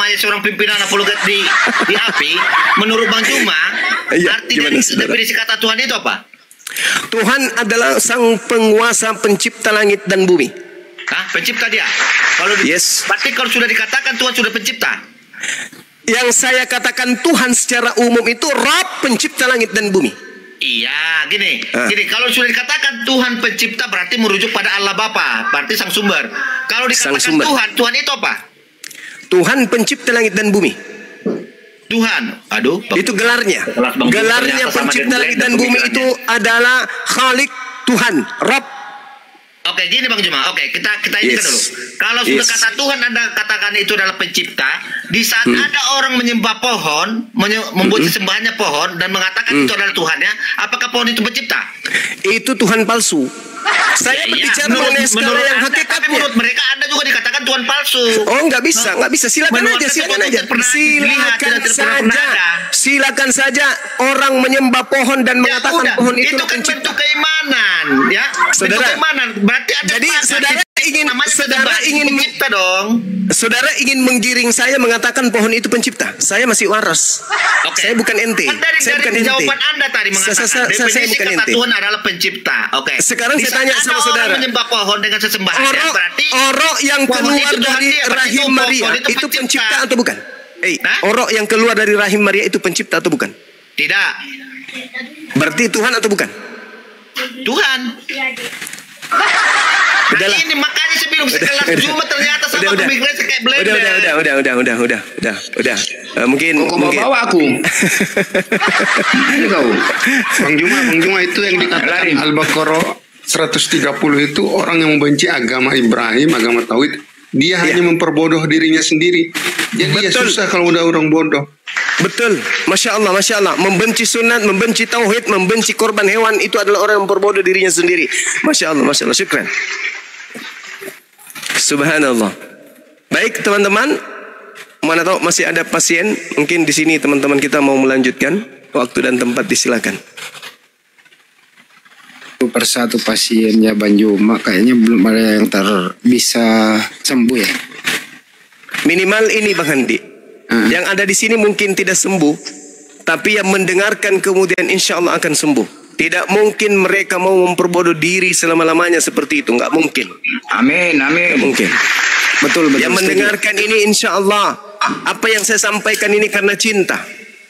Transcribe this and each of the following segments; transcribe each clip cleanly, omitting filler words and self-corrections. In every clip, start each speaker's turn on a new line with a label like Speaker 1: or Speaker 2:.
Speaker 1: namanya seorang pimpinan apologet di API, menurut Bang Juma, arti dari definisi kata Tuhan itu apa?
Speaker 2: Tuhan adalah sang penguasa pencipta langit dan bumi.
Speaker 1: Hah? Pencipta dia? Kalau berarti kalau sudah dikatakan Tuhan sudah pencipta.
Speaker 2: Yang saya katakan Tuhan secara umum itu Rabb pencipta langit dan bumi.
Speaker 1: Iya, gini. Kalau sudah dikatakan Tuhan pencipta berarti merujuk pada Allah Bapa, berarti sang sumber. Kalau dikatakan Tuhan itu apa? Tuhan pencipta langit dan bumi. Tuhan,
Speaker 2: itu gelarnya. Gelarnya pencipta langit dan bumi itu adalah Khalik, Tuhan, Rabb.
Speaker 1: Oke, gini Bang Juma. Oke, kita ini dulu. Kalau sudah kata Tuhan Anda katakan itu adalah pencipta, di saat ada orang menyembah pohon, membuat sesembahannya pohon dan mengatakan itu adalah Tuhannya, apakah pohon itu pencipta? Itu Tuhan palsu. Saya berbicara mengenai skala yang hakikatnya. Tapi menurut mereka Anda juga dikatakan Tuhan palsu.
Speaker 2: Oh, nggak bisa. Silakan aja. Silakan saja orang menyembah pohon dan mengatakan pohon itu
Speaker 1: kan bentuk keimanan, ya. Bentuk keimanan. Berarti ada.
Speaker 2: Jadi saudara ingin menggiring saya mengatakan pohon itu pencipta. Saya masih waras. Saya bukan ente.
Speaker 1: Dari jawaban Anda tadi mengatakan definisi kata Tuhan adalah pencipta. Oke.
Speaker 2: Sekarang saya tanya sama saudara.
Speaker 1: Orang menyembah pohon dengan sesembahannya berarti
Speaker 2: orok yang keluar dari rahim Maria itu pencipta atau bukan? Orok yang keluar dari rahim Maria itu pencipta atau bukan?
Speaker 1: Tidak.
Speaker 2: Berarti Tuhan atau bukan?
Speaker 1: Tuhan. Ini makanya sebelum sekelas Juma ternyata sama pemikiran kayak blender.
Speaker 2: Udah. Mungkin
Speaker 3: bawa aku. Ini kau. Bang Juma itu yang dikatakan Al-Baqarah 130 itu orang yang membenci agama Ibrahim, agama Tauhid. Dia hanya memperbodoh dirinya sendiri. Jadi ya susah kalau udah orang bodoh.
Speaker 2: Betul, Masya Allah. Membenci sunat, membenci tauhid, membenci korban hewan, itu adalah orang yang memperbodoh dirinya sendiri. Masya Allah. Syukran. Subhanallah. Baik teman-teman, mana tahu masih ada pasien. Mungkin di sini teman-teman kita mau melanjutkan. Waktu dan tempat disilakan.
Speaker 3: Persatu pasiennya Bang Juma kayaknya belum ada yang bisa sembuh ya.
Speaker 2: Minimal ini Bang Handi. Yang ada di sini mungkin tidak sembuh, tapi yang mendengarkan kemudian insya Allah akan sembuh. Tidak mungkin mereka mau memperbodoh diri selama-lamanya seperti itu, nggak mungkin.
Speaker 3: Amin.
Speaker 2: Nggak mungkin.
Speaker 3: Betul.
Speaker 2: Yang mendengarkan ini insya Allah, apa yang saya sampaikan ini karena cinta,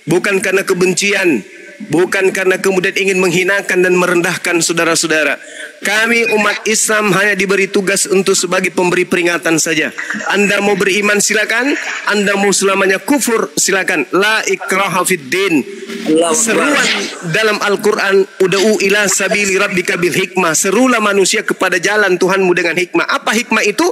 Speaker 2: bukan karena kebencian. Bukan karena kemudian ingin menghinakan dan merendahkan saudara-saudara. Kami umat Islam hanya diberi tugas untuk sebagai pemberi peringatan saja. Anda mau beriman silakan, Anda mau selamanya kufur silakan. La ikraha fid din. Seruan dalam Al-Quran, ud'u ila sabili rabbika bil hikmah. Serulah manusia kepada jalan Tuhanmu dengan hikmah. Apa hikmah itu?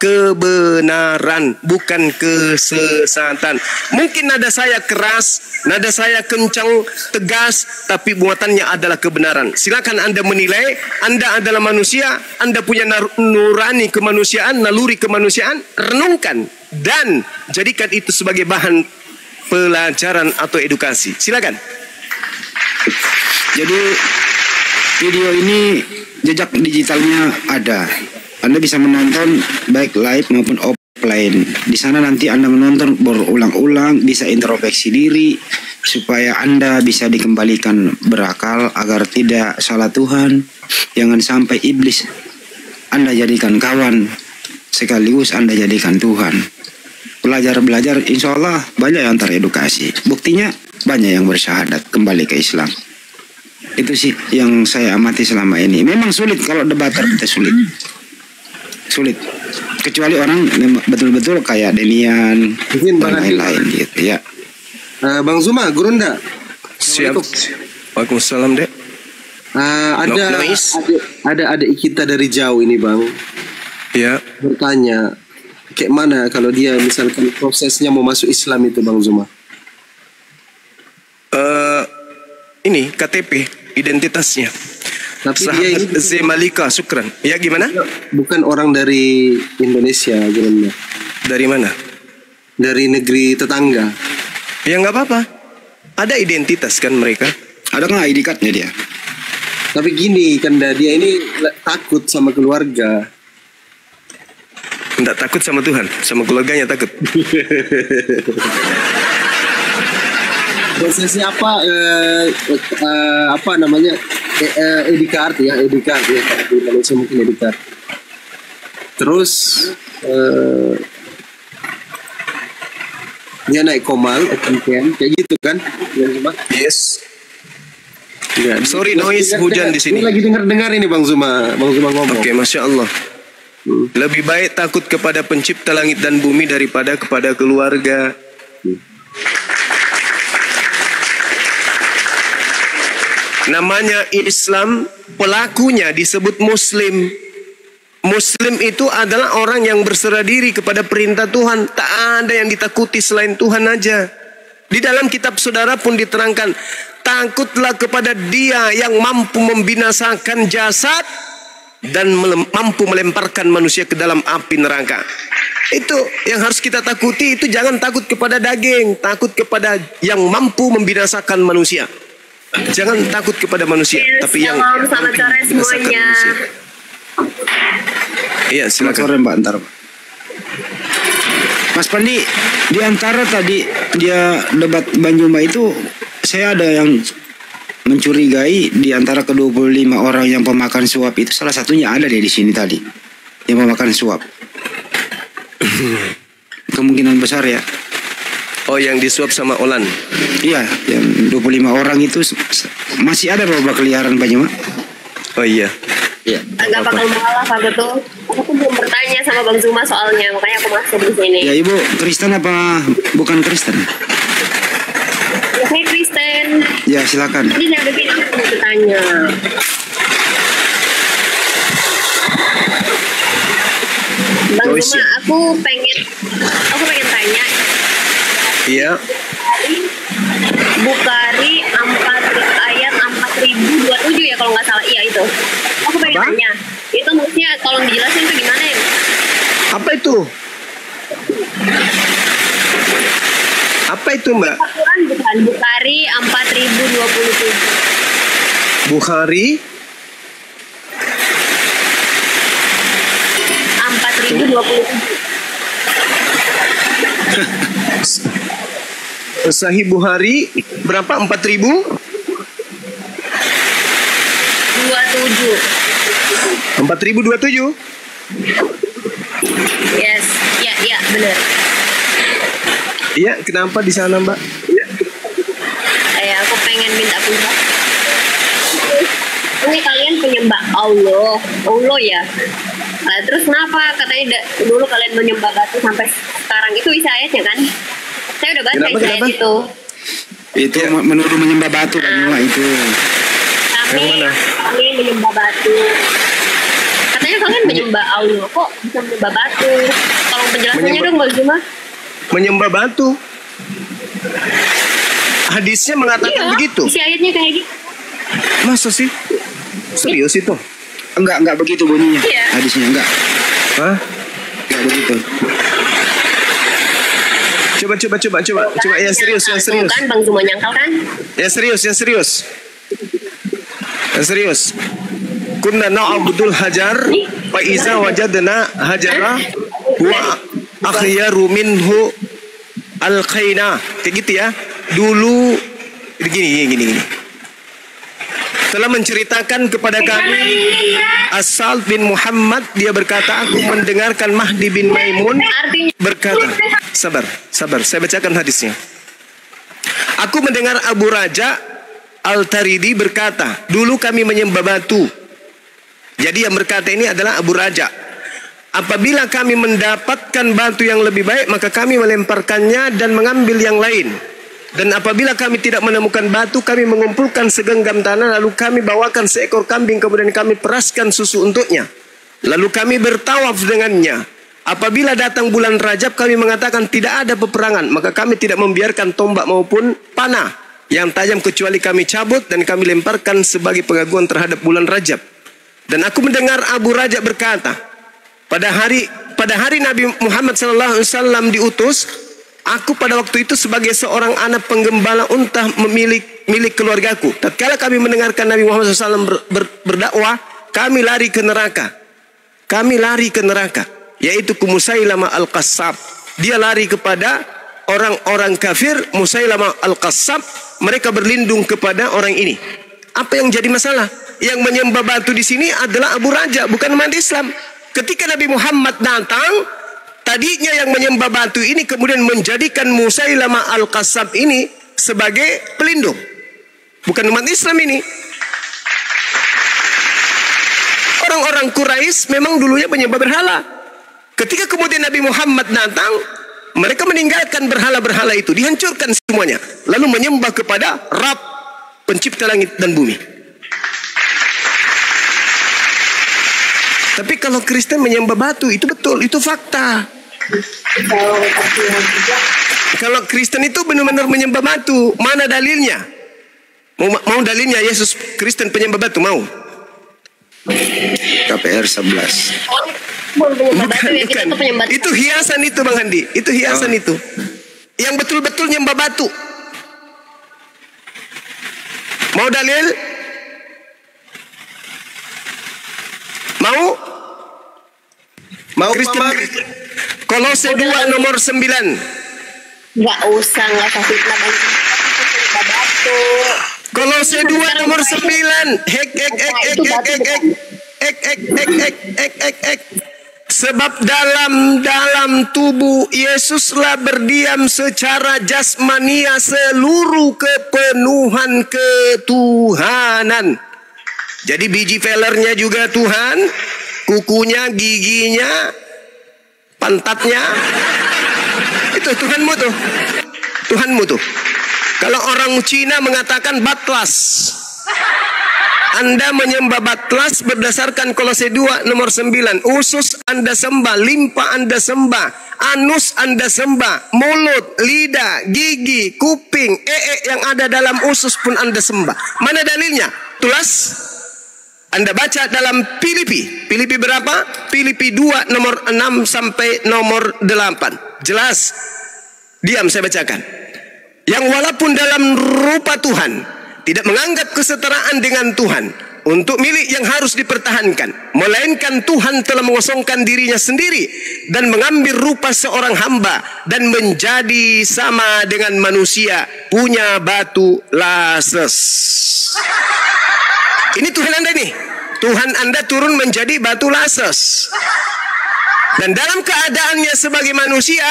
Speaker 2: Kebenaran, bukan kesesatan. Mungkin nada saya keras, nada saya kencang, tegas, tapi buatannya adalah kebenaran. Silakan Anda menilai. Anda adalah manusia, Anda punya nurani kemanusiaan, naluri kemanusiaan. Renungkan dan jadikan itu sebagai bahan pelajaran atau edukasi. Silakan.
Speaker 3: Jadi video ini jejak digitalnya ada. Anda bisa menonton baik live maupun offline. Di sana nanti Anda menonton berulang-ulang, bisa introspeksi diri supaya Anda bisa dikembalikan berakal agar tidak salah Tuhan. Jangan sampai iblis Anda jadikan kawan, sekaligus Anda jadikan Tuhan. Belajar, insya Allah banyak yang teredukasi. Buktinya banyak yang bersyahadat kembali ke Islam. Itu sih yang saya amati selama ini. Memang sulit kalau debater, kita sulit. Kecuali orang betul-betul kayak Denian dan lain-lain gitu ya.
Speaker 4: Bang Zuma, Gurunda.
Speaker 2: Siap. Waalaikumsalam, Dek.
Speaker 4: Ada adik kita dari jauh ini, Bang.
Speaker 2: Ya.
Speaker 4: Bertanya, kayak mana kalau dia misalkan prosesnya mau masuk Islam itu, Bang Zuma?
Speaker 2: Ini KTP, identitasnya.
Speaker 4: Tapi
Speaker 2: Sahabat
Speaker 4: dia ini
Speaker 2: Zemalika, syukran. Ya gimana?
Speaker 4: Bukan orang dari Indonesia, gimana?
Speaker 2: Dari mana?
Speaker 4: Dari negeri tetangga.
Speaker 2: Ya nggak apa-apa. Ada identitas kan mereka.
Speaker 3: Ada nggak ID card-nya dia?
Speaker 4: Tapi gini kan dia ini takut sama keluarga.
Speaker 2: Tidak takut sama Tuhan, sama keluarganya takut.
Speaker 4: Prosesnya apa namanya? ID card ya, ID card ya. Di Malaysia mungkin ID card. Terus dia naik komal, open cam, kayak gitu kan?
Speaker 2: Yes.
Speaker 4: Ya,
Speaker 2: Sorry noise hujan di sini.
Speaker 4: Ini lagi dengar ini Bang Zuma ngomong.
Speaker 2: Oke, Masya Allah. Lebih baik takut kepada pencipta langit dan bumi daripada kepada keluarga. Namanya Islam, pelakunya disebut Muslim. Muslim itu adalah orang yang berserah diri kepada perintah Tuhan. Tak ada yang ditakuti selain Tuhan aja. Di dalam kitab saudara pun diterangkan, takutlah kepada Dia yang mampu membinasakan jasad dan mampu melemparkan manusia ke dalam api neraka. Itu yang harus kita takuti. Itu jangan takut kepada daging, takut kepada yang mampu membinasakan manusia. Jangan takut kepada manusia, tapi yang
Speaker 5: selamat sore semuanya.
Speaker 2: Iya, silakan.
Speaker 3: Sore Mbak, ntar Pak. Mas Pandi, di antara tadi dia debat Banjuma itu, saya ada yang mencurigai di antara ke-25 orang yang pemakan suap itu salah satunya ada di sini tadi yang pemakan suap. Kemungkinan besar ya.
Speaker 2: Oh, yang disuap sama Olan.
Speaker 3: Iya, yang 25 orang itu masih ada beberapa keliaran Banjuma.
Speaker 2: Oh iya.
Speaker 3: Iya.
Speaker 5: Agak bakal malah aku tuh. Aku tuh belum bertanya sama Bang Zuma soalnya, makanya aku masuk di sini.
Speaker 3: Ya Ibu, Kristen apa bukan Kristen?
Speaker 5: Ya, saya Kristen.
Speaker 3: Ya silakan.
Speaker 5: Jadi saya udah bilang aku mau bertanya. Bang Zuma, aku pengen tanya.
Speaker 2: Iya.
Speaker 5: Bukhari 4 ayat 4027 ya kalau nggak salah. Iya itu. Aku pengen tanya. Itu maksudnya tolong dijelasin itu gimana ya?
Speaker 2: Apa itu? Apa itu, Mbak?
Speaker 5: Al-Quran bukan. Bukhari 4027.
Speaker 2: Bukhari
Speaker 5: 4027.
Speaker 2: Sahih Bukhari berapa? 4000? 4027.
Speaker 5: Yes, ya benar.
Speaker 2: Iya, kenapa di sana, Mbak?
Speaker 5: Aku pengen minta penjelasan. Ini kalian penyembah Allah ya. Nah, terus kenapa katanya dulu kalian menyembah batu sampai sekarang? Itu isi ayatnya kan? Saya udah baca isi ayat itu.
Speaker 3: Itu menuduh menyembah batu Banjuma itu.
Speaker 5: Kami menyembah batu. Katanya kalian menyembah Allah, kok bisa menyembah batu? Tolong penjelasannya dong Bang Zuma.
Speaker 2: Menyembah batu. Hadisnya mengatakan begitu.
Speaker 5: Isi ayatnya kayak gitu.
Speaker 2: Masa sih? Serius itu?
Speaker 3: Enggak begitu bunyinya.
Speaker 5: Iya.
Speaker 3: Hadisnya enggak.
Speaker 2: Hah?
Speaker 3: Enggak begitu.
Speaker 2: Coba yang serius.
Speaker 5: Kan Bang Zuma nyangkal kan?
Speaker 2: Yang serius. Kunna na'budul hajar fa iza wajadna hajara wa akhyaru minhu alqaina. Kayak gitu ya. Dulu gini. Telah menceritakan kepada kami Asal bin Muhammad, dia berkata, aku mendengarkan Mahdi bin Maimun berkata, sabar, saya bacakan hadisnya. Aku mendengar Abu Raja Al-Taridi berkata, dulu kami menyembah batu. Jadi yang berkata ini adalah Abu Raja. Apabila kami mendapatkan batu yang lebih baik, maka kami melemparkannya dan mengambil yang lain. Dan apabila kami tidak menemukan batu, kami mengumpulkan segenggam tanah, lalu kami bawakan seekor kambing, kemudian kami peraskan susu untuknya. Lalu kami bertawaf dengannya. Apabila datang bulan Rajab, kami mengatakan tidak ada peperangan, maka kami tidak membiarkan tombak maupun panah yang tajam kecuali kami cabut dan kami lemparkan sebagai pengakuan terhadap bulan Rajab. Dan aku mendengar Abu Raja berkata, pada hari Nabi Muhammad SAW diutus, aku pada waktu itu sebagai seorang anak penggembala unta milik keluargaku. Tatkala kami mendengarkan Nabi Muhammad SAW berdakwah, kami lari ke neraka. yaitu Musailamah Al-Qassab. Dia lari kepada orang-orang kafir. Musailamah Al-Qassab, mereka berlindung kepada orang ini. Apa yang jadi masalah? Yang menyembah batu di sini adalah Abu Raja, bukan umat Islam. Ketika Nabi Muhammad datang, tadinya yang menyembah batu ini kemudian menjadikan Musailamah Al-Qassab ini sebagai pelindung, bukan umat Islam ini. Orang-orang Quraisy memang dulunya menyembah berhala. Ketika kemudian Nabi Muhammad datang, mereka meninggalkan berhala-berhala itu, dihancurkan semuanya, lalu menyembah kepada Rabb, pencipta langit dan bumi. Tapi kalau Kristen menyembah batu, itu betul, itu fakta. Kalau Kristen itu benar-benar menyembah batu, mana dalilnya? Mau dalilnya Yesus Kristen penyembah batu, mau?
Speaker 3: KPR 11.
Speaker 2: Bukan. Itu hiasan itu Bang Handi. Itu hiasan itu. Yang betul-betul nyembah batu. Mau dalil? Mau? Kristen? Kolose 2 nomor 9.
Speaker 5: Nggak usah fitnah Bang. Batu.
Speaker 2: Kolose 2 nomor 9. Sebab dalam tubuh Yesuslah berdiam secara jasmania seluruh kepenuhan ketuhanan. Jadi biji velernya juga Tuhan, kukunya, giginya, pantatnya, itu Tuhanmu tuh. Tuhanmu tuh. Kalau orang Cina mengatakan batlas, Anda menyembah batlas berdasarkan Kolose 2 nomor 9. Usus Anda sembah, limpa Anda sembah, anus Anda sembah, mulut, lidah, gigi, kuping, yang ada dalam usus pun Anda sembah. Mana dalilnya? Tulas. Anda baca dalam Filipi. Filipi berapa? Filipi 2 nomor 6 sampai nomor 8. Jelas. Diam saya bacakan. Yang walaupun dalam rupa Tuhan, tidak menganggap kesetaraan dengan Tuhan untuk milik yang harus dipertahankan, melainkan Tuhan telah mengosongkan dirinya sendiri dan mengambil rupa seorang hamba dan menjadi sama dengan manusia, punya batu lases. Ini Tuhan Anda nih. Tuhan Anda turun menjadi batu lases. Dan dalam keadaannya sebagai manusia,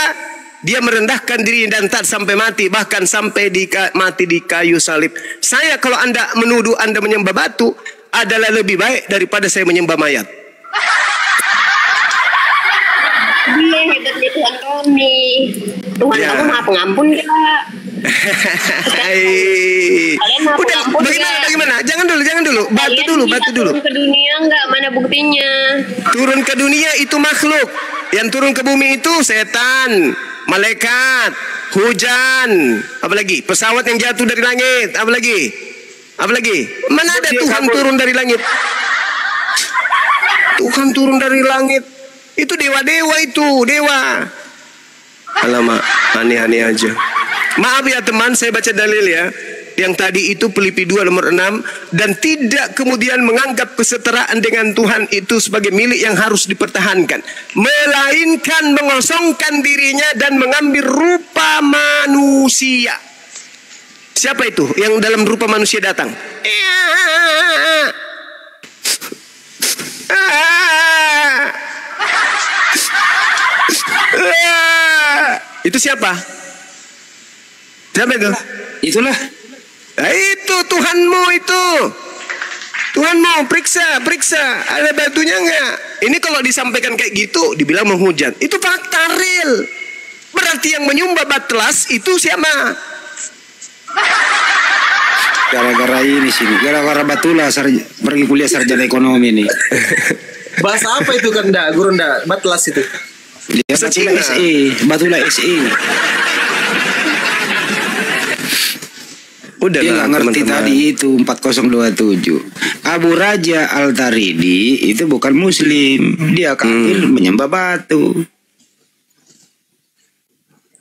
Speaker 2: dia merendahkan diri dan taat sampai mati, bahkan sampai mati di kayu salib. Saya kalau Anda menuduh Anda menyembah batu adalah lebih baik daripada saya menyembah mayat.
Speaker 5: Dia hebatnya Tuhan kami. Tuhan kamu maha pengampun Kak.
Speaker 2: Udah, bagaimana? Jangan dulu. Batu dulu.
Speaker 5: Turun ke dunia enggak? Mana buktinya?
Speaker 2: Turun ke dunia itu makhluk. Yang turun ke bumi itu setan, malaikat, hujan, apalagi pesawat yang jatuh dari langit, apalagi mana ada Tuhan turun dari langit? Tuhan turun dari langit itu dewa-dewa, itu dewa. Alamak, aneh-aneh aja. Maaf ya teman, saya baca dalil ya. Yang tadi itu Filipi 2 nomor 6. Dan tidak kemudian menganggap kesetaraan dengan Tuhan itu sebagai milik yang harus dipertahankan, melainkan mengosongkan dirinya dan mengambil rupa manusia. Siapa itu yang dalam rupa manusia datang? Itu siapa? Siapa itu?
Speaker 3: Itulah.
Speaker 2: Nah, itu Tuhanmu itu. Tuhanmu, periksa. Ada batunya enggak? Ini kalau disampaikan kayak gitu, dibilang menghujat. Itu fakta real. Berarti yang menyembah batlas itu siapa?
Speaker 3: Gara-gara ini sini. Gara-gara batulah pergi kuliah sarjana ekonomi nih.
Speaker 4: Bahasa apa itu kan guru batlas itu?
Speaker 3: Dia batulah SE.
Speaker 2: Udah
Speaker 3: dia nggak ngerti teman-teman. Tadi itu 4027 Abu Raja Al-Taridi itu bukan muslim, dia kafir menyembah batu,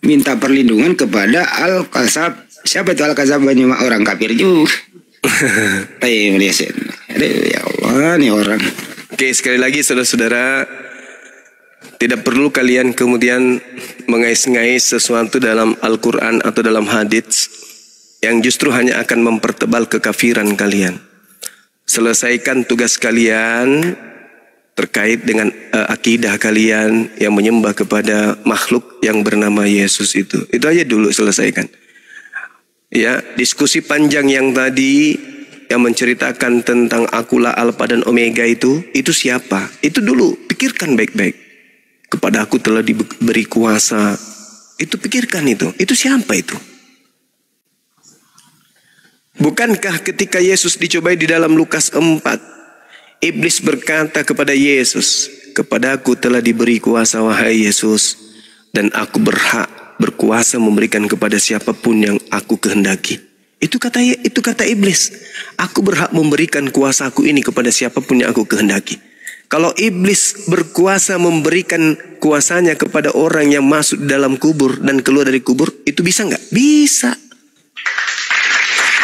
Speaker 3: minta perlindungan kepada Al-Qassab. Siapa itu Al-Qassab? Orang kafir juga. Ya Allah nih orang.
Speaker 2: Oke, sekali lagi saudara-saudara, Tidak perlu kalian kemudian mengais-ngais sesuatu dalam Al-Quran atau dalam hadits yang justru hanya akan mempertebal kekafiran kalian. Selesaikan tugas kalian terkait dengan akidah kalian yang menyembah kepada makhluk yang bernama Yesus itu. Itu aja dulu selesaikan. Ya, diskusi panjang yang tadi yang menceritakan tentang akulah alfa dan omega itu siapa? Itu dulu pikirkan baik-baik. Kepada aku telah diberi kuasa. Itu pikirkan itu. Itu siapa itu? Bukankah ketika Yesus dicobai di dalam Lukas 4, iblis berkata kepada Yesus, kepadaku telah diberi kuasa wahai Yesus, dan aku berhak berkuasa memberikan kepada siapapun yang aku kehendaki. Itu kata iblis. Aku berhak memberikan kuasaku ini kepada siapapun yang aku kehendaki. Kalau iblis berkuasa memberikan kuasanya kepada orang yang masuk dalam kubur dan keluar dari kubur, itu bisa nggak? Bisa.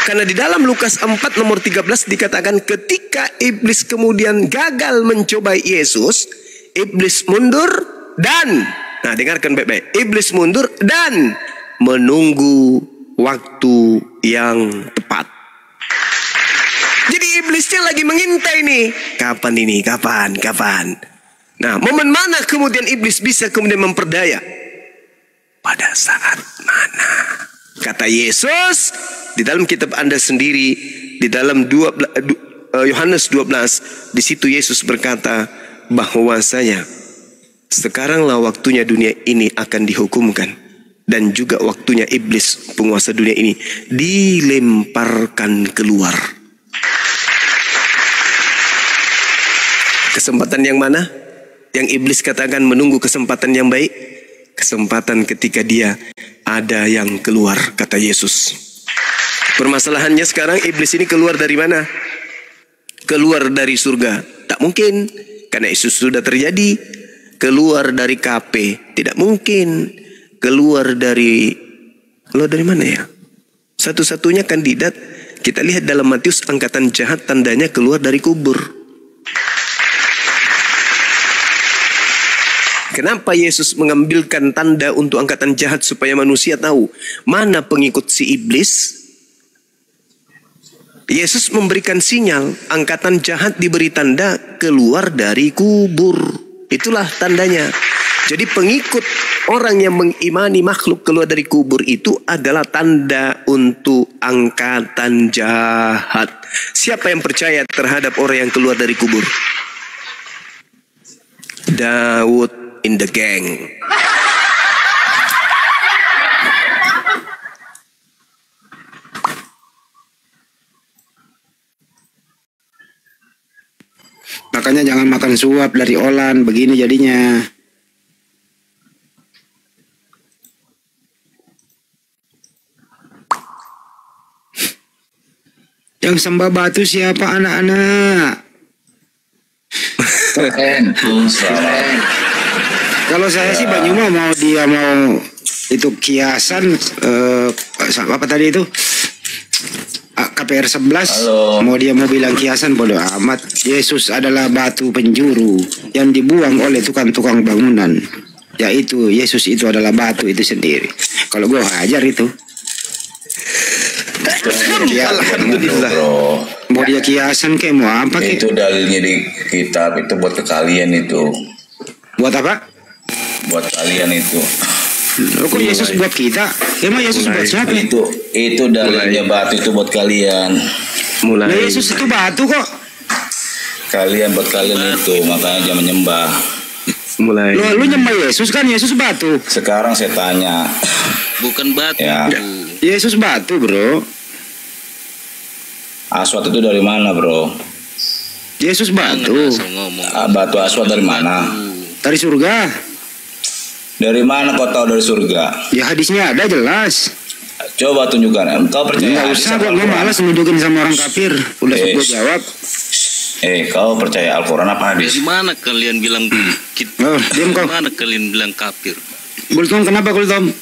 Speaker 2: Karena di dalam Lukas 4 nomor 13 dikatakan ketika iblis kemudian gagal mencobai Yesus, iblis mundur dan, nah dengarkan baik-baik, iblis mundur dan menunggu waktu yang tepat. Jadi iblisnya lagi mengintai nih. Kapan ini? Kapan? Nah, momen mana kemudian iblis bisa kemudian memperdaya? Pada saat mana? Kata Yesus di dalam kitab Anda sendiri, di dalam Yohanes 12, di situ Yesus berkata bahwasanya sekaranglah waktunya dunia ini akan dihukumkan, dan juga waktunya iblis penguasa dunia ini dilemparkan keluar. Kesempatan yang mana? Yang iblis katakan menunggu kesempatan yang baik. Kesempatan ketika dia ada yang keluar, kata Yesus. Permasalahannya sekarang iblis ini keluar dari mana? Keluar dari surga. Tak mungkin, karena itu sudah terjadi. Keluar dari KP, tidak mungkin. Keluar dari mana ya? Satu-satunya kandidat, kita lihat dalam Matius angkatan jahat, tandanya keluar dari kubur. Kenapa Yesus mengambilkan tanda untuk angkatan jahat supaya manusia tahu mana pengikut si iblis? Yesus memberikan sinyal, angkatan jahat diberi tanda keluar dari kubur. Itulah tandanya. Jadi pengikut orang yang mengimani makhluk keluar dari kubur itu adalah tanda untuk angkatan jahat. Siapa yang percaya terhadap orang yang keluar dari kubur? Daud in the gang.
Speaker 3: Makanya jangan makan suap dari Olan, begini jadinya. Yang sembah batu siapa anak-anak? Kalau saya sih Banyuma mau itu kiasan apa tadi itu KPR 11. Mau bilang kiasan bodoh amat. Yesus adalah batu penjuru yang dibuang oleh tukang-tukang bangunan. Yaitu Yesus itu adalah batu itu sendiri. Kalau gue ajar itu.
Speaker 2: Alhamdulillah.
Speaker 3: Mau dia kiasan kayak mau apa kayak?
Speaker 6: Itu dalilnya di kitab itu buat kalian itu.
Speaker 3: Buat apa?
Speaker 6: Buat kalian itu.
Speaker 3: Kok Yesus buat kita? Emang Yesus buat siapa?
Speaker 6: Itu dalilnya batu itu buat kalian.
Speaker 3: Nah, Yesus itu batu kok.
Speaker 6: Kalian buat kalian itu, makanya jangan menyembah.
Speaker 3: Lu nyembah Yesus kan? Yesus batu.
Speaker 6: Sekarang saya tanya.
Speaker 7: Bukan batu.
Speaker 6: Ya.
Speaker 3: Yesus batu, bro.
Speaker 6: Aswat itu dari mana, bro?
Speaker 3: Yesus batu.
Speaker 6: Batu aswat dari mana?
Speaker 3: Dari surga.
Speaker 6: Dari mana kau tahu dari surga?
Speaker 3: Ya hadisnya ada jelas.
Speaker 6: Coba tunjukkan. Kau percaya?
Speaker 3: Nggak usah, gue malas nunjukin sama orang kafir. Udah gue jawab.
Speaker 6: Kau percaya Al-Quran apa hadis?
Speaker 7: Dari mana kalian bilang
Speaker 3: diam kau.
Speaker 7: Dari mana kalian bilang kafir?
Speaker 3: Kultom, kenapa Kultom?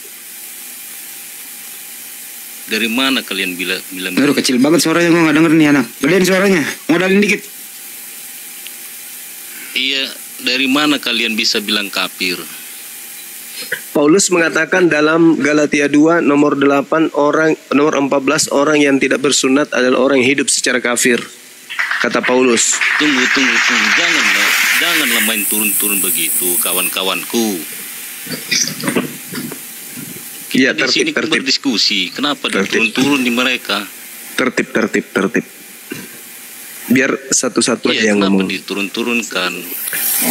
Speaker 7: Dari mana kalian bilang?
Speaker 3: Aduh, kecil banget suaranya, gue gak denger nih anak. Gedein suaranya, modalin dikit.
Speaker 7: Iya, Dari mana kalian bisa bilang kafir?
Speaker 2: Paulus mengatakan dalam Galatia 2 nomor 8 nomor 14 orang yang tidak bersunat adalah orang yang hidup secara kafir. Kata Paulus.
Speaker 7: Tunggu. Janganlah main turun-turun begitu, kawan-kawanku.
Speaker 2: Iya,
Speaker 7: Di sini
Speaker 2: tertib.
Speaker 7: berdiskusi. Kenapa
Speaker 2: Tertib.
Speaker 7: turun-turun di mereka?
Speaker 2: Tertib. Biar satu-satu aja
Speaker 7: Iya,
Speaker 2: yang
Speaker 7: kenapa
Speaker 2: ngomong.
Speaker 7: diturun-turunkan?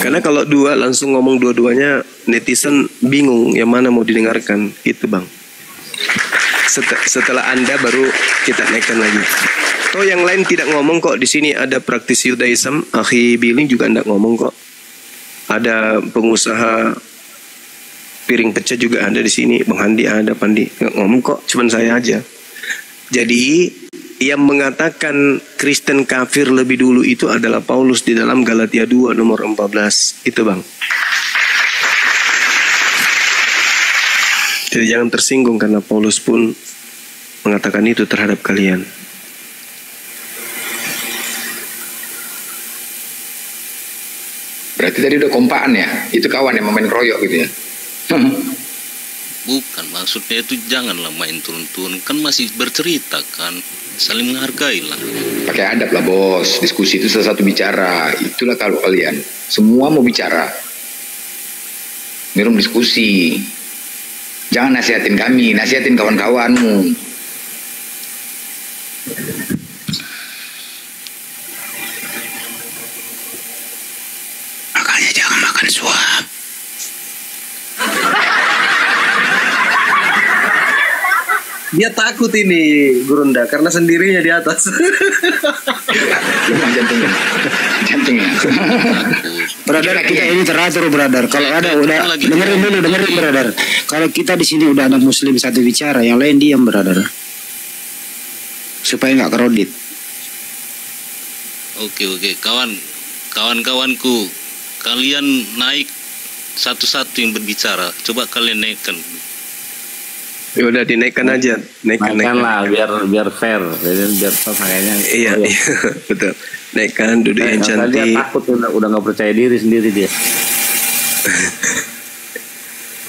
Speaker 2: Karena kalau dua langsung ngomong dua-duanya, netizen bingung yang mana mau didengarkan. Itu bang. Setelah Anda baru kita naikkan lagi. Toh yang lain tidak ngomong kok. Di sini ada praktisi Judaism, Akhi Billing juga tidak ngomong kok. Ada pengusaha piring pecah juga ada di sini. Bang Handi ada, Pandi nggak ngomong kok. Cuman saya aja. Jadi yang mengatakan Kristen kafir lebih dulu itu adalah Paulus di dalam Galatia 2 nomor 14. Itu bang. Jadi jangan tersinggung karena Paulus pun mengatakan itu terhadap kalian.
Speaker 6: Berarti tadi udah kompaan ya? Itu kawan yang main kroyok gitu ya?
Speaker 7: Bukan, maksudnya itu janganlah main turun-turun. Kan masih bercerita kan. Saling menghargai lah.
Speaker 6: Pakai adab lah bos. Diskusi itu salah satu bicara. Itulah kalau kalian. Semua mau bicara. Ini room diskusi. Jangan nasihatin kami. Nasihatin kawan-kawanmu.
Speaker 3: Makanya jangan makan suap.
Speaker 4: Dia takut ini Gurunda karena sendirinya di atas.
Speaker 6: Jantungnya. Jantungnya.
Speaker 3: Brother, kita ini teratur, brother. Kalau ada udah dengerin brother. Kalau kita di sini udah ada muslim satu bicara, yang lain diam, brother. Supaya nggak kerodit.
Speaker 7: Oke, kawan-kawanku, kalian naik satu-satu yang berbicara. Coba kalian naikkan.
Speaker 2: Ya udah dinaikkan aja, naikkan
Speaker 8: lah biar fair, biar kayaknya.
Speaker 2: Iya, betul. Naikkan duduk yang
Speaker 8: Dia
Speaker 2: cantik.
Speaker 8: takut udah nggak percaya diri sendiri dia.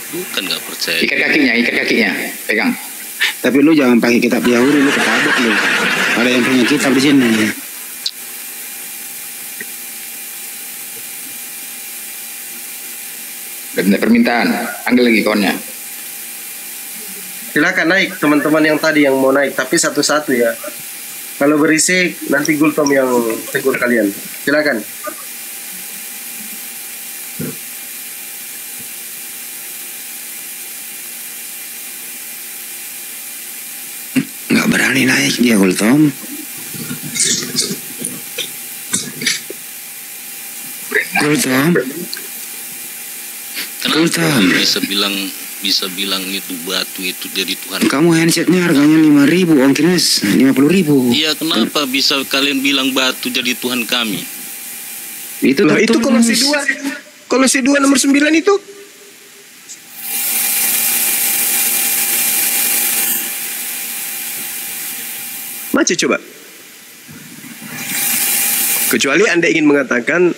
Speaker 7: Bukan nggak percaya.
Speaker 6: Ikat kakinya. Pegang.
Speaker 3: Tapi lu jangan pakai kitab Yahudi, lu ketabrak lu. Ada yang punya kitab di sini.
Speaker 6: Udah minta permintaan. Panggil lagi kawannya.
Speaker 4: Silakan naik teman-teman yang tadi yang mau naik, tapi satu-satu ya. Kalau berisik nanti Gultom yang tegur kalian. Silakan.
Speaker 3: Nggak berani naik dia, Gultom. Gultom.
Speaker 7: Kenapa bisa bilang itu batu itu jadi Tuhan?
Speaker 3: Kamu handsetnya harganya 5.000, ongkirnya 50.000.
Speaker 7: Iya, kenapa bisa kalian bilang batu jadi Tuhan kami?
Speaker 3: Itu
Speaker 2: Lah itu Kolose 2 nomor 9 itu. Baca coba. Kecuali Anda ingin mengatakan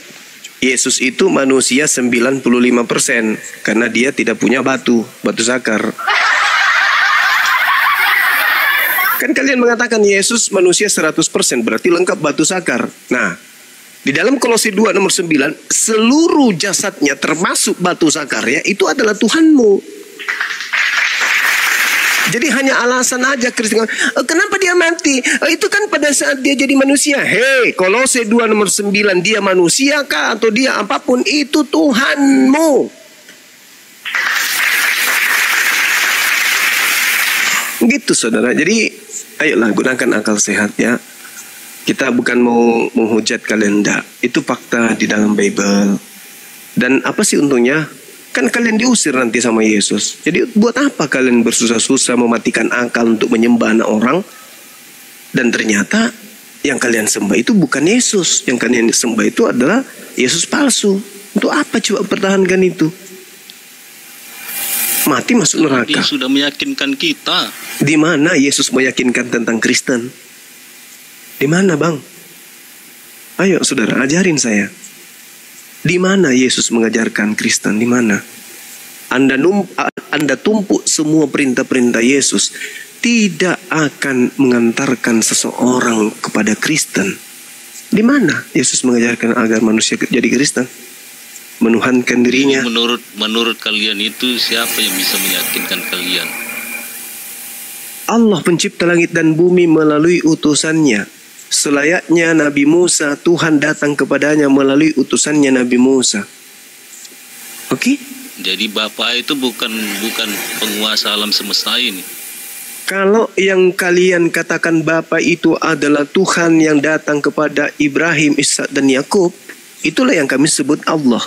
Speaker 2: Yesus itu manusia 95% karena dia tidak punya batu sakar. Kan kalian mengatakan Yesus manusia 100% berarti lengkap batu sakar. Nah, di dalam Kolose 2 nomor 9 seluruh jasadnya termasuk batu sakarnya itu adalah Tuhanmu. Jadi hanya alasan aja Kristen. Kenapa dia mati? Itu kan pada saat dia jadi manusia. Hei, Kolose 2 nomor 9, dia manusia kah atau dia apapun itu Tuhanmu. Gitu saudara. Jadi ayolah gunakan akal sehat ya. Kita bukan mau menghujat kalian, enggak. Itu fakta di dalam Bible. Dan apa sih untungnya? Kan kalian diusir nanti sama Yesus. Jadi buat apa kalian bersusah-susah mematikan akal untuk menyembah anak orang? Dan ternyata yang kalian sembah itu bukan Yesus. Yang kalian sembah itu adalah Yesus palsu. Untuk apa coba pertahankan itu? Mati masuk neraka.
Speaker 7: Dia sudah meyakinkan kita.
Speaker 2: Di mana Yesus meyakinkan tentang Kristen? Di mana bang? Ayo saudara, ajarin saya. Di mana Yesus mengajarkan Kristen? Di mana? Anda tumpuk semua perintah-perintah Yesus, tidak akan mengantarkan seseorang kepada Kristen. Di mana Yesus mengajarkan agar manusia jadi Kristen? Menuhankan dirinya.
Speaker 7: Menurut kalian itu siapa yang bisa meyakinkan kalian?
Speaker 2: Allah pencipta langit dan bumi melalui utusannya. Selayaknya Nabi Musa, Tuhan datang kepadanya melalui utusannya Nabi Musa. Oke?
Speaker 7: Jadi Bapa itu bukan penguasa alam semesta ini.
Speaker 2: Kalau yang kalian katakan Bapa itu adalah Tuhan yang datang kepada Ibrahim, Ishak dan Yakub, itulah yang kami sebut Allah.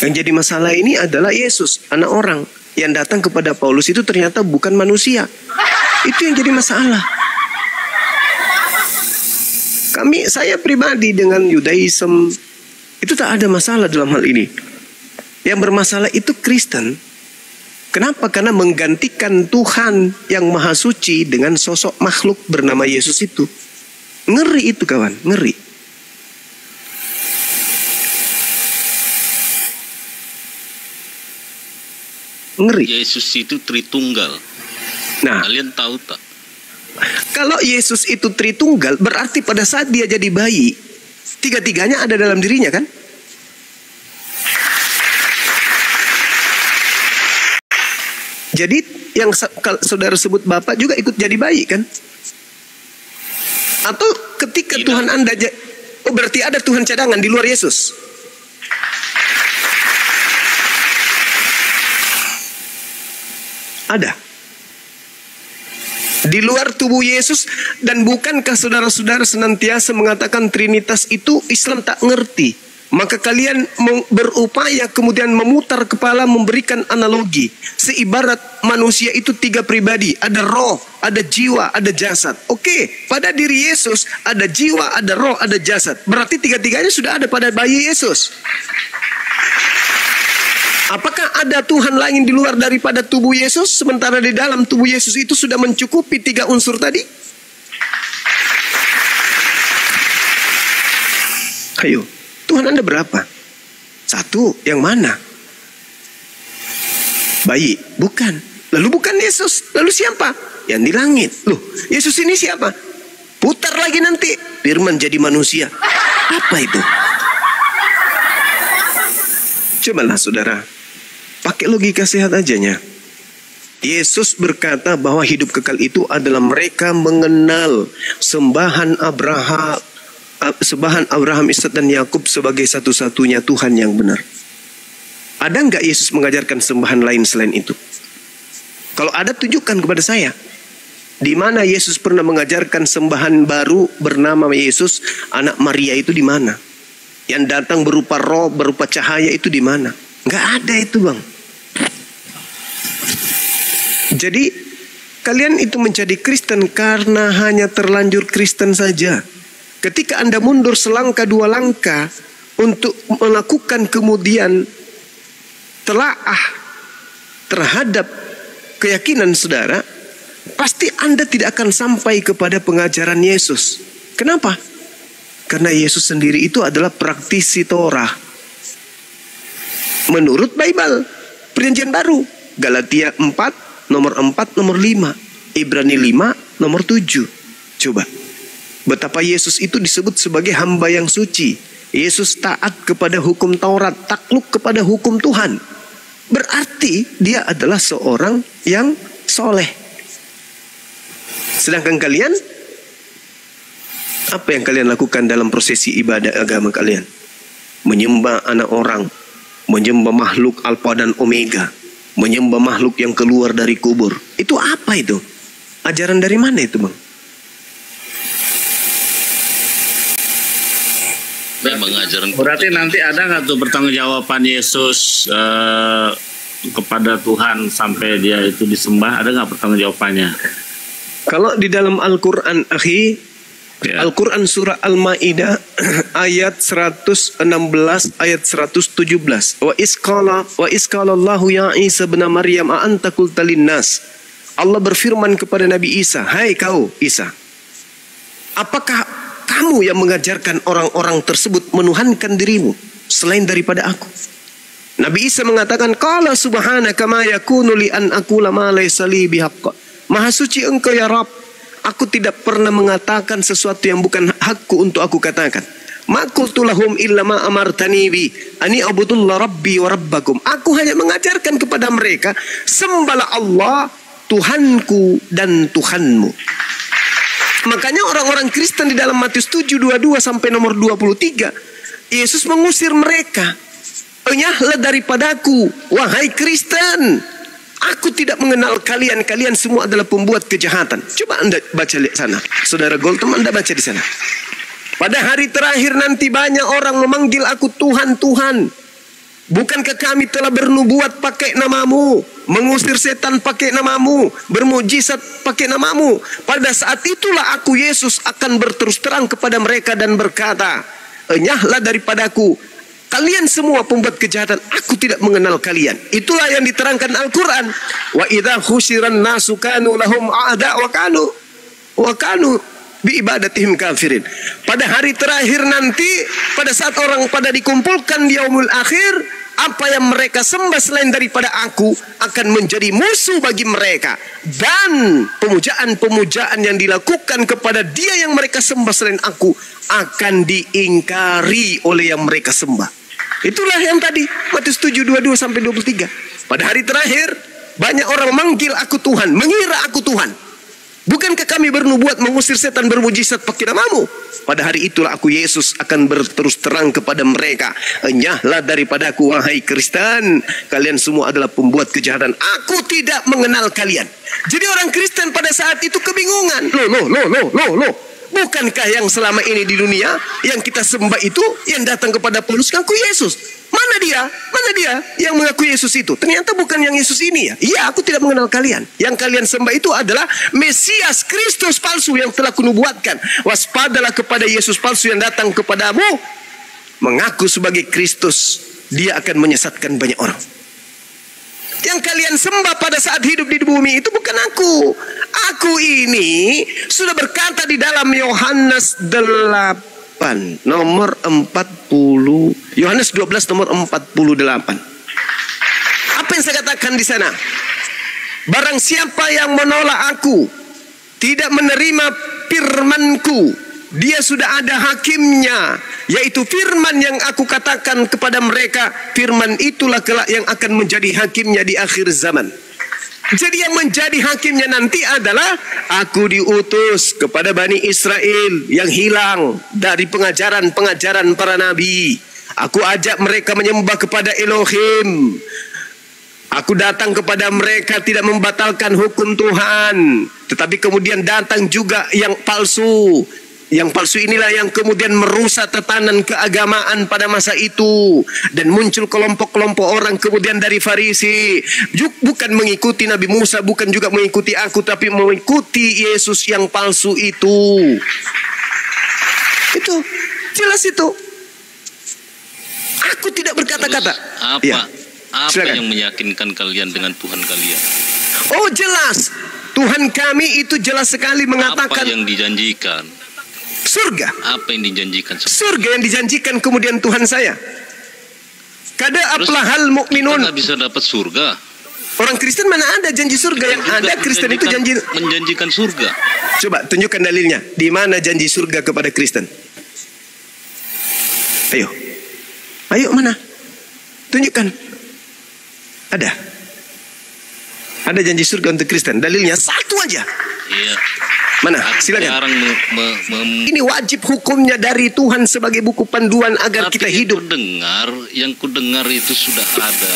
Speaker 2: Yang jadi masalah ini adalah Yesus, anak orang yang datang kepada Paulus itu ternyata bukan manusia. Itu yang jadi masalah. Saya pribadi dengan Yudaism itu tak ada masalah dalam hal ini. Yang bermasalah itu Kristen. Kenapa? Karena menggantikan Tuhan yang maha suci dengan sosok makhluk bernama Yesus itu. Ngeri itu kawan, ngeri. Ngeri.
Speaker 7: Yesus itu Tritunggal.
Speaker 2: Nah,
Speaker 7: kalian tahu tak?
Speaker 2: Kalau Yesus itu Tritunggal, berarti pada saat dia jadi bayi, tiga-tiganya ada dalam dirinya kan? Jadi yang saudara sebut Bapak juga ikut jadi bayi kan? Atau ketika tidak. Tuhan Anda, berarti ada Tuhan cadangan di luar Yesus? Ada. Di luar tubuh Yesus. Dan bukankah saudara-saudara senantiasa mengatakan Trinitas itu Islam tak ngerti? Maka kalian berupaya kemudian memutar kepala memberikan analogi. Seibarat manusia itu tiga pribadi. Ada roh, ada jiwa, ada jasad. Oke, pada diri Yesus ada jiwa, ada roh, ada jasad. Berarti tiga-tiganya sudah ada pada bayi Yesus. Apakah ada Tuhan lain di luar daripada tubuh Yesus? Sementara di dalam tubuh Yesus itu sudah mencukupi tiga unsur tadi? Ayo, Tuhan Anda berapa? Satu, yang mana? Bayi, bukan. Lalu bukan Yesus, lalu siapa? Yang di langit. Loh, Yesus ini siapa? Putar lagi nanti, firman jadi manusia. Apa itu? Cobalah saudara, pakai logika sehat ajanya. Yesus berkata bahwa hidup kekal itu adalah mereka mengenal sembahan Abraham, Ishak dan Yakub sebagai satu-satunya Tuhan yang benar. Ada nggak Yesus mengajarkan sembahan lain selain itu? Kalau ada, tunjukkan kepada saya. Di mana Yesus pernah mengajarkan sembahan baru bernama Yesus, anak Maria itu di mana? Yang datang berupa roh, berupa cahaya itu di mana? Nggak ada itu bang. Jadi kalian itu menjadi Kristen karena hanya terlanjur Kristen saja. Ketika Anda mundur selangkah dua langkah untuk melakukan kemudian telaah terhadap keyakinan saudara, pasti Anda tidak akan sampai kepada pengajaran Yesus. Kenapa? Karena Yesus sendiri itu adalah praktisi Torah. Menurut Bible, Perjanjian Baru, Galatia 4, nomor 4, nomor 5, Ibrani 5, nomor 7. Coba, betapa Yesus itu disebut sebagai hamba yang suci. Yesus taat kepada hukum Taurat, takluk kepada hukum Tuhan. Berarti dia adalah seorang yang soleh. Sedangkan kalian, apa yang kalian lakukan dalam prosesi ibadah agama kalian? Menyembah anak orang, menyembah makhluk Alfa dan Omega, menyembah makhluk yang keluar dari kubur. Itu apa itu? Ajaran dari mana itu bang?
Speaker 8: Berarti nanti ada nggak tuh pertanggungjawaban Yesus kepada Tuhan sampai dia itu disembah? Ada nggak pertanggungjawabannya?
Speaker 2: Kalau di dalam Al-Quran, akhi, Al-Quran surah Al-Ma'idah ayat 116 ayat 117. Wa isqala Allahu ya Isa bin Maryam a anta qulta linnas. Allah berfirman kepada Nabi Isa, "Hai kau Isa, apakah kamu yang mengajarkan orang-orang tersebut menuhankan dirimu selain daripada aku. Nabi Isa mengatakan, qala subhanaka ma yakunu li an aqula ma laysa li bihaqq. Maha suci engkau ya Rabb, aku tidak pernah mengatakan sesuatu yang bukan hakku untuk aku katakan. Ma qultu lahum illa ma amartani bi ani abudullah rabbi wa rabbakum. Aku hanya mengajarkan kepada mereka, sembahlah Allah, Tuhanku dan Tuhanmu. Makanya orang-orang Kristen di dalam Matius 7:22 sampai nomor 23, Yesus mengusir mereka. Enyahlah daripadaku, wahai Kristen. Aku tidak mengenal kalian. Kalian semua adalah pembuat kejahatan. Coba Anda baca di sana. Saudara Goltom, Anda baca di sana. Pada hari terakhir nanti banyak orang memanggil aku Tuhan, Tuhan. Bukankah kami telah bernubuat pakai namamu, mengusir setan pakai namamu, bermujizat pakai namamu? Pada saat itulah aku Yesus akan berterus terang kepada mereka dan berkata, enyahlah daripadaku, kalian semua pembuat kejahatan, aku tidak mengenal kalian. Itulah yang diterangkan Al-Quran. Wa idza khusyiran nasu kanu lahum a'da wa kanu bi ibadatihim kafirin. Pada hari terakhir nanti, pada saat orang pada dikumpulkan di yaumul akhir, apa yang mereka sembah selain daripada aku akan menjadi musuh bagi mereka, dan pemujaan-pemujaan yang dilakukan kepada dia yang mereka sembah selain aku akan diingkari oleh yang mereka sembah. Itulah yang tadi Matius 7:22 sampai 23. Pada hari terakhir banyak orang manggil aku Tuhan, mengira aku Tuhan. Bukankah kami bernubuat mengusir setan bermujizat pakai namamu? Pada hari itulah aku Yesus akan berterus terang kepada mereka, enyahlah daripadaku wahai Kristen, kalian semua adalah pembuat kejahatan. Aku tidak mengenal kalian. Jadi orang Kristen pada saat itu kebingungan. Loh. Bukankah yang selama ini di dunia yang kita sembah itu yang datang kepada Paulus ngaku Yesus? Mana dia yang mengaku Yesus itu? Ternyata bukan yang Yesus ini ya. Iya, aku tidak mengenal kalian. Yang kalian sembah itu adalah Mesias Kristus palsu yang telah kunubuatkan. Waspadalah kepada Yesus palsu yang datang kepadamu mengaku sebagai Kristus. Dia akan menyesatkan banyak orang. Yang kalian sembah pada saat hidup di bumi itu bukan aku. Aku ini sudah berkata di dalam Yohanes 8 nomor 40, Yohanes 12 nomor 48. Apa yang saya katakan di sana? Barang siapa yang menolak aku, tidak menerima firmanku, dia sudah ada hakimnya, yaitu firman yang aku katakan kepada mereka. Firman itulah kelak yang akan menjadi hakimnya di akhir zaman. Jadi yang menjadi hakimnya nanti adalah aku diutus kepada Bani Israel yang hilang dari pengajaran-pengajaran para nabi. Aku ajak mereka menyembah kepada Elohim. Aku datang kepada mereka tidak membatalkan hukum Tuhan, tetapi kemudian datang juga yang palsu. Yang palsu inilah yang kemudian merusak tatanan keagamaan pada masa itu. Dan muncul kelompok-kelompok orang kemudian dari Farisi. Bukan mengikuti Nabi Musa, bukan juga mengikuti aku, tapi mengikuti Yesus yang palsu itu. Itu, jelas itu. Aku tidak berkata-kata.
Speaker 7: Apa yang meyakinkan kalian dengan Tuhan kalian?
Speaker 2: Oh jelas. Tuhan kami itu jelas sekali mengatakan.
Speaker 7: Apa yang dijanjikan?
Speaker 2: Surga.
Speaker 7: Apa yang dijanjikan?
Speaker 2: Surga yang dijanjikan kemudian Tuhan saya. Kada aplahal mukminun.
Speaker 7: Kita nggak bisa dapat surga.
Speaker 2: Orang Kristen mana ada janji surga? Yang ada Kristen itu
Speaker 7: menjanjikan surga.
Speaker 2: Coba tunjukkan dalilnya. Di mana janji surga kepada Kristen? Ayo mana? Tunjukkan. Ada janji surga untuk Kristen. Dalilnya satu aja.
Speaker 7: Iya.
Speaker 2: Mana? Silakan. Ini wajib hukumnya dari Tuhan sebagai buku panduan agar kita hidup.
Speaker 7: Yang kudengar itu sudah ada.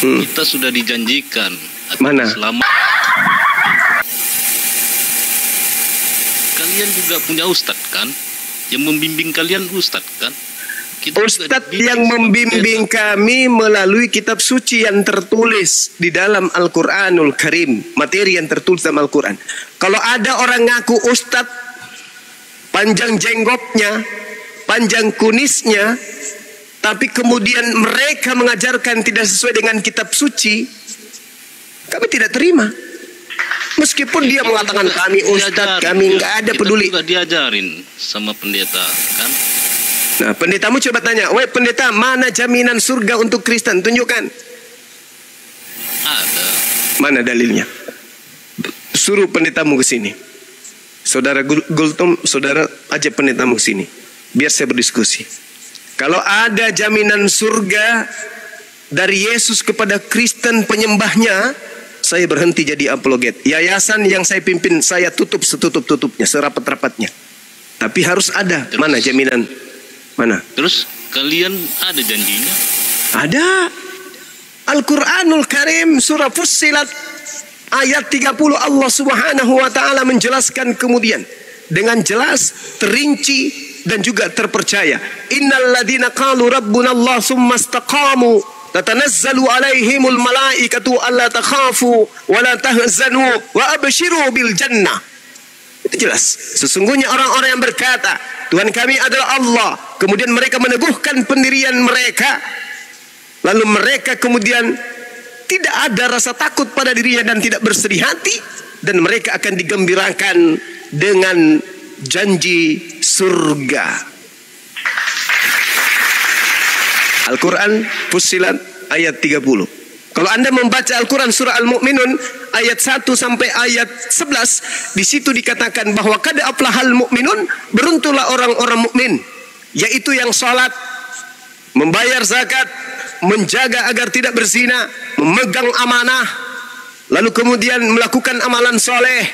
Speaker 7: Kita sudah dijanjikan.
Speaker 2: Mana?
Speaker 7: Kalian juga punya ustadz kan? Yang membimbing kalian ustadz kan?
Speaker 2: Ustadz yang membimbing kami melalui kitab suci yang tertulis di dalam Al-Quranul Karim. Materi yang tertulis dalam Al-Quran. Kalau ada orang ngaku ustadz, panjang jenggotnya, panjang kunisnya, tapi kemudian mereka mengajarkan tidak sesuai dengan kitab suci, kami tidak terima. Meskipun dia mengatakan kami ustadz, kami nggak ada peduli.
Speaker 7: Kita juga diajarin sama pendeta kan.
Speaker 2: Nah, pendetamu coba tanya, woi pendeta, mana jaminan surga untuk Kristen? Tunjukkan.
Speaker 7: Ada.
Speaker 2: Mana dalilnya? Suruh pendetamu ke sini. Saudara Gultom, saudara ajak pendetamu ke sini. Biar saya berdiskusi. Kalau ada jaminan surga dari Yesus kepada Kristen penyembahnya, saya berhenti jadi apologet. Yayasan yang saya pimpin, saya tutup setutup-tutupnya, serapat-rapatnya. Tapi harus ada.
Speaker 7: Terus,
Speaker 2: mana jaminan? Mana?
Speaker 7: Terus kalian ada janjinya?
Speaker 2: Ada. Al-Quranul Karim surah Fussilat ayat 30 Allah Subhanahu wa taala menjelaskan kemudian dengan jelas, terinci dan juga terpercaya. Innal ladzina qalu rabbuna Allah tsumma istaqamu tatanazzalu alaihimul malaikatu alla takhafu wa la tahzanu wa abshiru bil jannah. Itu jelas. Sesungguhnya orang-orang yang berkata, Tuhan kami adalah Allah, kemudian mereka meneguhkan pendirian mereka, lalu mereka kemudian tidak ada rasa takut pada dirinya dan tidak bersedih hati, dan mereka akan digembirakan dengan janji surga. Al-Quran Fussilat ayat 30. Kalau Anda membaca Al-Quran surah Al-Mu'minun ayat 1 sampai ayat 11, di situ dikatakan bahwa qad aflahal mu'minun, beruntunglah orang-orang mukmin, yaitu yang salat, membayar zakat, menjaga agar tidak berzina, memegang amanah, lalu kemudian melakukan amalan soleh,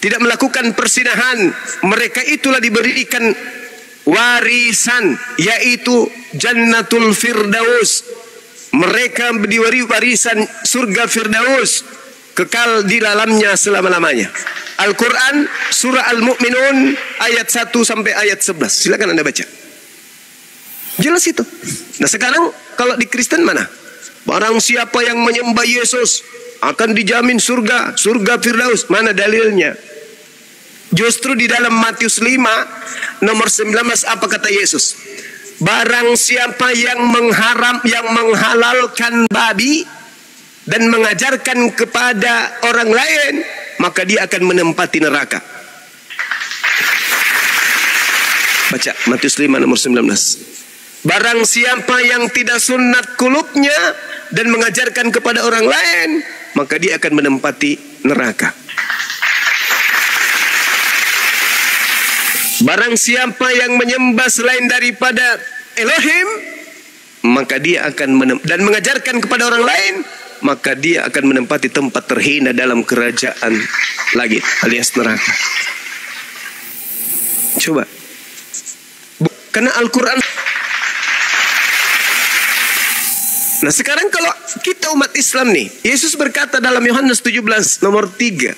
Speaker 2: tidak melakukan persinahan. Mereka itulah diberikan warisan, yaitu Jannatul Firdaus. Mereka diberi warisan surga Firdaus, kekal di dalamnya selama-lamanya. Al-Quran surah Al-Mu'minun ayat 1 sampai ayat 11. Silakan Anda baca. Jelas itu. Nah sekarang kalau di Kristen mana? Barang siapa yang menyembah Yesus akan dijamin surga, surga Firdaus. Mana dalilnya? Justru di dalam Matius 5 nomor 19 apa kata Yesus? Barang siapa yang menghalalkan babi dan mengajarkan kepada orang lain, maka dia akan menempati neraka. Baca Matius 5 nomor 19. Barang siapa yang tidak sunat kulubnya dan mengajarkan kepada orang lain, maka dia akan menempati neraka. Barang siapa yang menyembah selain daripada Elohim, maka dia akan dan mengajarkan kepada orang lain, maka dia akan menempati tempat terhina dalam kerajaan langit alias neraka. Coba. Karena Al-Quran. Nah sekarang kalau kita umat Islam nih, Yesus berkata dalam Yohanes 17 nomor 3,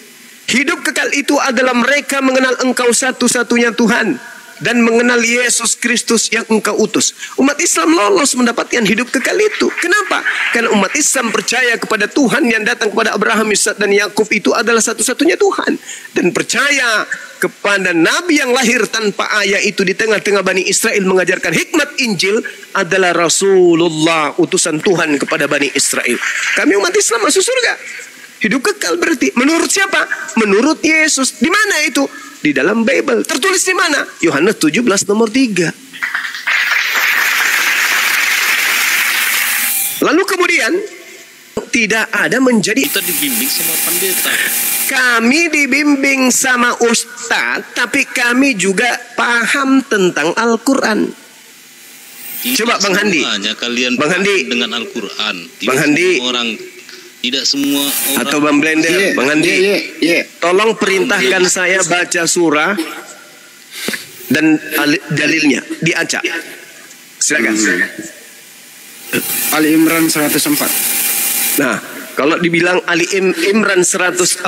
Speaker 2: hidup kekal itu adalah mereka mengenal Engkau satu-satunya Tuhan dan mengenal Yesus Kristus yang Engkau utus. Umat Islam lolos mendapatkan hidup kekal itu. Kenapa? Karena umat Islam percaya kepada Tuhan yang datang kepada Abraham, Ishak dan Yakub itu adalah satu-satunya Tuhan, dan percaya kepada Nabi yang lahir tanpa ayah itu di tengah-tengah Bani Israel mengajarkan hikmat Injil adalah Rasulullah, utusan Tuhan kepada Bani Israel. Kami umat Islam masuk surga. Hidup kekal berarti menurut siapa? Menurut Yesus. Di mana itu? Di dalam Bible. Tertulis di mana? Yohanes 17 nomor 3. Lalu kemudian tidak ada menjadi.
Speaker 7: Kita dibimbing sama pendeta.
Speaker 2: Kami dibimbing sama ustadz, tapi kami juga paham tentang Al-Quran. Coba Bang Handi.
Speaker 7: Kalian
Speaker 2: Bang Handi
Speaker 7: dengan Al-Quran.
Speaker 2: Bang Handi.
Speaker 7: Tidak semua orang
Speaker 2: atau Bang Blender, Bang Andi, tolong perintahkan saya baca surah dan dalilnya diacak. Silakan.
Speaker 3: Ali Imran 104.
Speaker 2: Nah, kalau dibilang Ali Imran 104,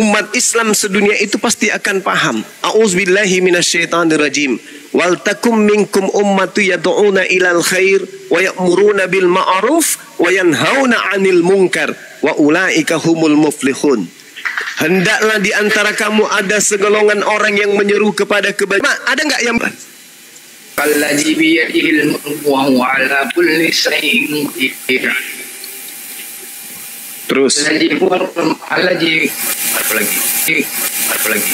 Speaker 2: umat Islam sedunia itu pasti akan paham. A'udzubillahi minasyaitonirrajim. Wal takum minkum ummatu yad'una ilal khair wa ya'muruna bil ma'ruf wa yanhauna 'anil munkar wa ulaika humul muflihun. Hendaklah di antara kamu ada segolongan orang yang menyeru kepada kebaikan. Ada enggak yang
Speaker 6: Alladzi bi yadihil mulku wa huwa 'ala kulli syai'in qadir.
Speaker 2: Terus.
Speaker 6: Alhaji apa lagi?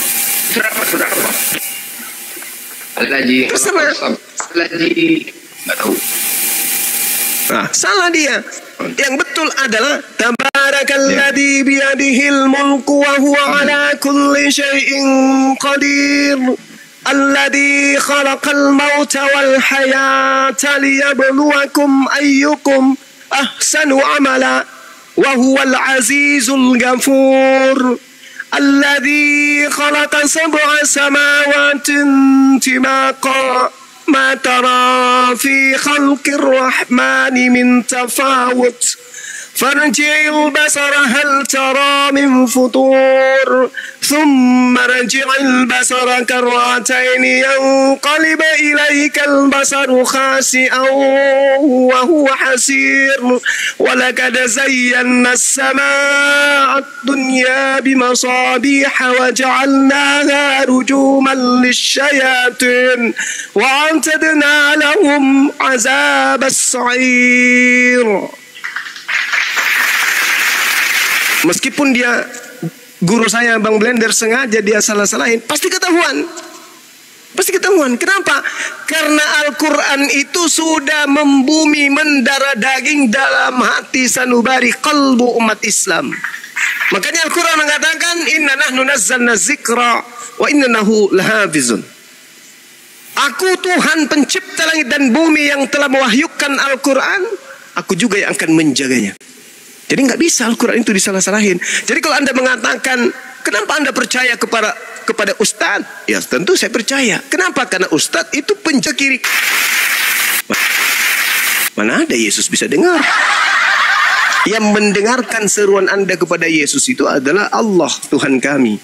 Speaker 6: Sudah apa? Alhaji nggak tahu.
Speaker 2: Nah, salah dia. Yang betul adalah Tabarakalladzi biyadihil mulku wa huwa ala kulli syai'in qadir. Alladzi khalaqal mauta wal hayata liyabluwakum ayyukum ahsanu amala wa huwal azizul ghafur. Alladzi khalaqa sab'a samawati tibaqa ما ترى في خلق الرحمن من تفاوت فارجع البصر هل ترى من فطور ثم رجع البصر كرتين ينقلب إليك البصر خاسئا وهو حسير ولقد زينا السماء الدنيا بمصابيح وجعلناها رجوما للشياطين وأعتدنا لهم عذاب السعير. Meskipun dia guru saya Bang Blender sengaja dia salah-salahin, pasti ketahuan. Pasti ketahuan. Kenapa? Karena Al-Quran itu sudah membumi mendarah daging dalam hati sanubari qalbu umat Islam. Makanya Al-Quran mengatakan inna nahnu nazzalna zikra wa inna nahu lahafizun. Aku Tuhan pencipta langit dan bumi yang telah mewahyukan Al-Quran, aku juga yang akan menjaganya. Jadi nggak bisa Al-Quran itu disalah-salahin. Jadi kalau Anda mengatakan, kenapa Anda percaya kepada Ustadz? Ya tentu saya percaya. Kenapa? Karena Ustadz itu pencekiri. Mana ada Yesus bisa dengar? Yang mendengarkan seruan Anda kepada Yesus itu adalah Allah Tuhan kami.